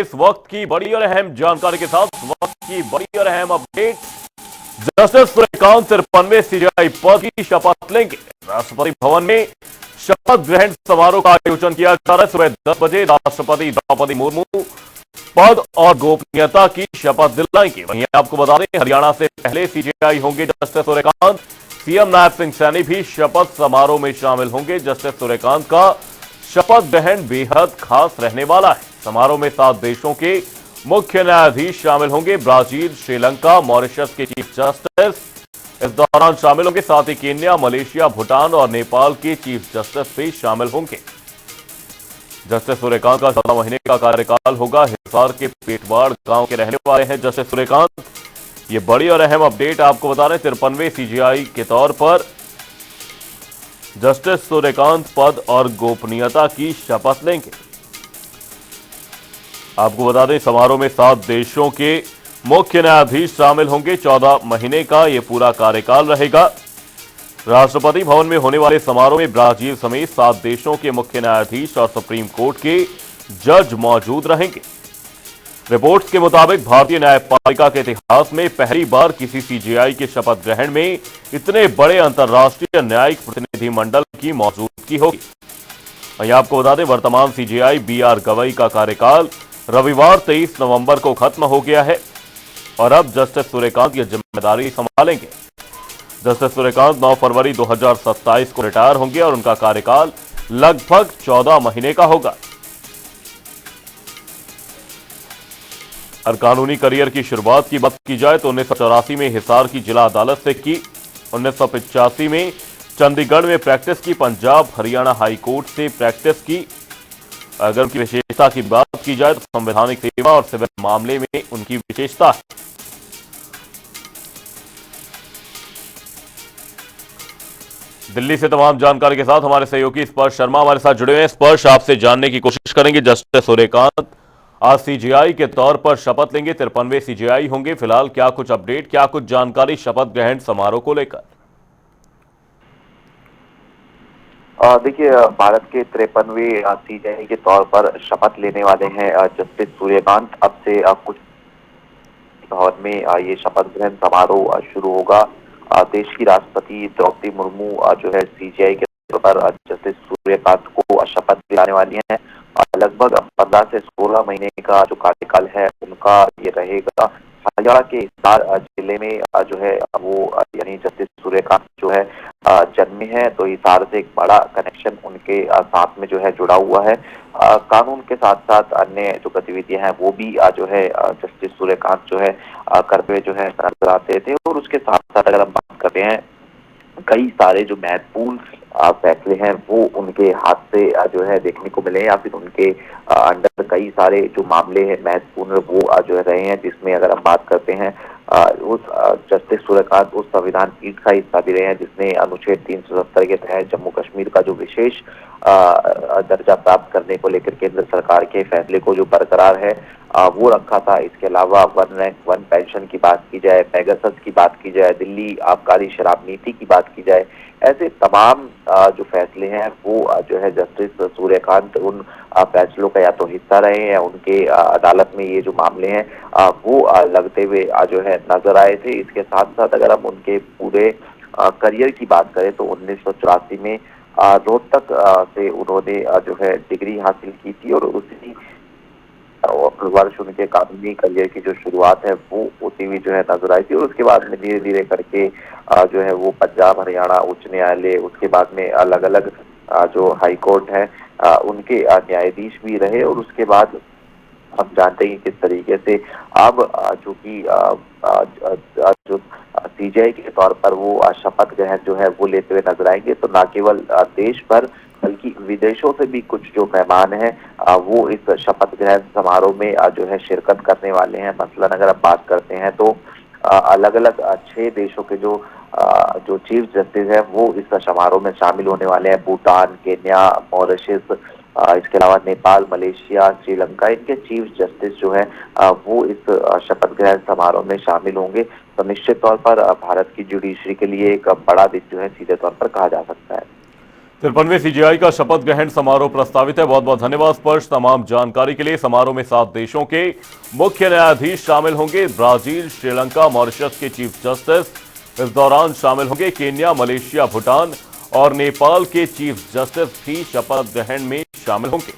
इस वक्त की बड़ी और अहम जानकारी के साथ वक्त की बड़ी और अहम अपडेट। जस्टिस सूर्यकांत 53वें सीजेआई पद की शपथ लेंगे। राष्ट्रपति भवन में शपथ ग्रहण समारोह का आयोजन किया जा रहा है। सुबह 10 बजे राष्ट्रपति द्रौपदी मुर्मू पद और गोपनीयता की शपथ दिलाएंगे। वहीं आपको बता दें, हरियाणा से पहले सीजेआई होंगे जस्टिस सूर्यकांत। सीएम नायब सिंह सैनी भी शपथ समारोह में शामिल होंगे। जस्टिस सूर्यकांत का शपथ ग्रहण बेहद खास रहने वाला है। समारोह में 7 देशों के मुख्य न्यायाधीश शामिल होंगे। ब्राजील, श्रीलंका, मॉरिशस के चीफ जस्टिस इस दौरान शामिल होंगे। साथ ही केन्या, मलेशिया, भूटान और नेपाल के चीफ जस्टिस भी शामिल होंगे। जस्टिस सूर्यकांत का 14 महीने का कार्यकाल होगा। हिसार के पेटवाड़ गांव के रहने वाले हैं जस्टिस सूर्यकांत। ये बड़ी और अहम अपडेट आपको बता रहे हैं। 53वें सीजेआई के तौर पर जस्टिस सूर्यकांत पद और गोपनीयता की शपथ लेंगे। आपको बता दें, समारोह में 7 देशों के मुख्य न्यायाधीश शामिल होंगे। 14 महीने का यह पूरा कार्यकाल रहेगा। राष्ट्रपति भवन में होने वाले समारोह में ब्राजील समेत 7 देशों के मुख्य न्यायाधीश और सुप्रीम कोर्ट के जज मौजूद रहेंगे। रिपोर्ट्स के मुताबिक भारतीय न्यायपालिका के इतिहास में पहली बार किसी सीजेआई के शपथ ग्रहण में इतने बड़े अंतर्राष्ट्रीय न्यायिक प्रतिनिधिमंडल की मौजूदगी होगी। वहीं आपको बता दें, वर्तमान सीजेआई बीआर गवई का कार्यकाल रविवार 23 नवंबर को खत्म हो गया है और अब जस्टिस सूर्यकांत यह जिम्मेदारी संभालेंगे। जस्टिस सूर्यकांत 9 फरवरी 2027 को रिटायर होंगे और उनका कार्यकाल लगभग 14 महीने का होगा। और कानूनी करियर की शुरुआत की बात की जाए तो 1984 में हिसार की जिला अदालत से की। 1985 में चंडीगढ़ में प्रैक्टिस की। पंजाब हरियाणा हाई कोर्ट से प्रैक्टिस की। अगर उनकी विशेषता की बात की जाए तो संवैधानिक सेवा और सिविल मामले में उनकी विशेषता है। दिल्ली से तमाम जानकारी के साथ हमारे सहयोगी स्पर्श शर्मा हमारे साथ जुड़े हुए हैं। स्पर्श, आपसे जानने की कोशिश करेंगे, जस्टिस सूर्यकांत आज सीजेआई के तौर पर शपथ लेंगे। 53वें सीजेआई होंगे। फिलहाल क्या कुछ अपडेट, क्या कुछ जानकारी शपथ ग्रहण समारोह को लेकर? देखिए, भारत के 53वें सीजेआई के तौर पर शपथ लेने वाले हैं जस्टिस सूर्यकांत। अब से कुछ भवन में ये शपथ ग्रहण समारोह शुरू होगा। देश की राष्ट्रपति द्रौपदी मुर्मू जो है सीजेआई के तौर पर जस्टिस सूर्यकांत को शपथ दिलाने वाली हैं। लगभग 15 से 16 महीने का जो कार्यकाल है उनका ये रहेगा। हरियाणा के हिसार जिले में जो है वो यानी जस्टिस सूर्यकांत जो है जन्मे हैं, तो हिसार से एक बड़ा कनेक्शन उनके साथ में जो है जुड़ा हुआ है। कानून के साथ साथ अन्य जो गतिविधियां हैं वो भी जो है जस्टिस सूर्यकांत जो है करते हुए जो है नजर आते थे। और उसके साथ साथ अगर हम बात करते हैं, कई सारे जो महत्वपूर्ण फैसले हैं वो उनके हाथ से जो है देखने को मिले हैं, या फिर उनके अंडर कई सारे जो मामले हैं महत्वपूर्ण वो जो है रहे हैं। जिसमें अगर हम बात करते हैं, उस जस्टिस सूर्यकांत उस संविधान पीठ का हिस्सा भी रहे हैं जिसने अनुच्छेद 370 के तहत जम्मू कश्मीर का जो विशेष दर्जा प्राप्त करने को लेकर केंद्र सरकार के फैसले को जो बरकरार है वो रखा था। इसके अलावा 1 रैंक 1 पेंशन की बात की जाए, पेगासस की बात की जाए, दिल्ली आबकारी शराब नीति की बात की जाए, ऐसे तमाम जो फैसले हैं वो जो है जस्टिस सूर्यकांत उन फैसलों का या तो हिस्सा रहे हैं। उनके अदालत में ये जो मामले हैं वो लगते हुए जो है नजर आए थे। इसके साथ साथ अगर हम उनके पूरे करियर की बात करें तो 1984 में रोहतक से उन्होंने जो है डिग्री हासिल की थी और उसी वर्ष उनके कानूनी करियर की जो शुरुआत है वो होती हुई जो है नजर आई थी। और उसके बाद में धीरे धीरे करके जो है वो पंजाब हरियाणा उच्च न्यायालय, उसके बाद में अलग अलग जो हाई कोर्ट है उनके न्यायाधीश भी रहे। और उसके बाद हम जानते हैं कि किस तरीके से अब चूंकि जो सीजेआई के तौर पर वो शपथ ग्रहण जो है वो लेते हुए नजर आएंगे, तो न केवल देश भर बल्कि विदेशों से भी कुछ जो मेहमान हैं वो इस शपथ ग्रहण समारोह में जो है शिरकत करने वाले हैं। मसलन अगर आप बात करते हैं तो अलग अलग 6 देशों के जो चीफ जस्टिस है वो इस समारोह में शामिल होने वाले हैं। भूटान, केन्या, मॉरिशस, इसके अलावा नेपाल, मलेशिया, श्रीलंका, इनके चीफ जस्टिस जो है वो इस शपथ ग्रहण समारोह में शामिल होंगे। तो निश्चित तौर पर भारत की जुडिशरी के लिए एक बड़ा दिन जो है सीधे तौर पर कहा जा सकता है। 53वें सीजीआई का शपथ ग्रहण समारोह प्रस्तावित है। बहुत बहुत धन्यवाद स्पर्श तमाम जानकारी के लिए। समारोह में 7 देशों के मुख्य न्यायाधीश शामिल होंगे। ब्राजील, श्रीलंका, मॉरिशस के चीफ जस्टिस इस दौरान शामिल होंगे। केन्या, मलेशिया, भूटान और नेपाल के चीफ जस्टिस भी शपथ ग्रहण में शामिल होंगे।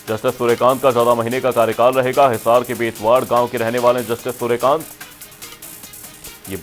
जस्टिस सूर्यकांत का 14 महीने का कार्यकाल रहेगा। हिसार के बेतवाड़ गांव के रहने वाले जस्टिस सूर्यकांत ये